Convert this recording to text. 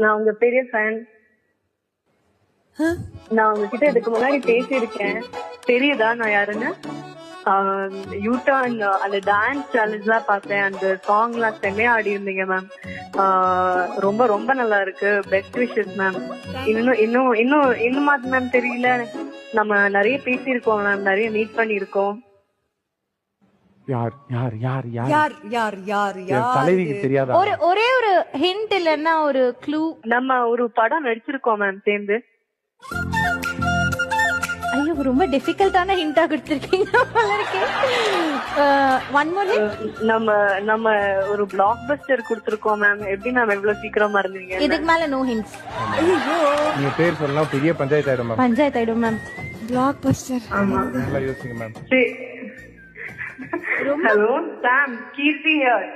நான் உங்க பெரிய ஃபேன். நான் உங்ககிட்ட இதுக்கு முன்னாடி பேசியிருக்கேன். தெரியுதா நான் யாருன்னு? யூட்டர்ன் அந்த டான்ஸ் சேலஞ்ச் எல்லாம் பார்த்தேன். அந்த சாங் எல்லாம் செம்மையா ஆடி இருந்தீங்க மேம். ரொம்ப ரொம்ப நல்லா இருக்கு. Best wishes ma'am. இன்னுமா மேம் தெரியல. நம்ம நிறைய பேசியிருக்கோம் மேம், நிறைய மீட் பண்ணிருக்கோம். யார் யார் யார் யார் யார் யார் யார் யார் தலைவிக்கு தெரியாதா? ஒரே ஒரு ஹிண்ட் இல்லன்னா ஒரு க்ளூ. நம்ம ஒரு படம் நடிச்சிருக்கோம் மேம் சேர்ந்து. ஐயோ ரொம்ப டிஃபிகல்ட்டான ஹிண்டா கொடுத்திருக்கீங்க. One more hint. நம்ம ஒரு பிளாக் பஸ்டர் கொடுத்திருக்கோம் மேம். எப்படி மேம் எவ்வளவு சீக்கிரமா இருந்தீங்க? இதுக்கு மேல நோ ஹிண்ட்ஸ். நீங்க பேர் சொல்லலாம், பெரிய பஞ்சாயத்து ஆயிடும் மேம். பஞ்சாயத்து ஆயிடும் மேம். பிளாக் பஸ்டர். ஆமா, நல்லா யோசிங்க ma'am. Hello Sam, Keerthi here.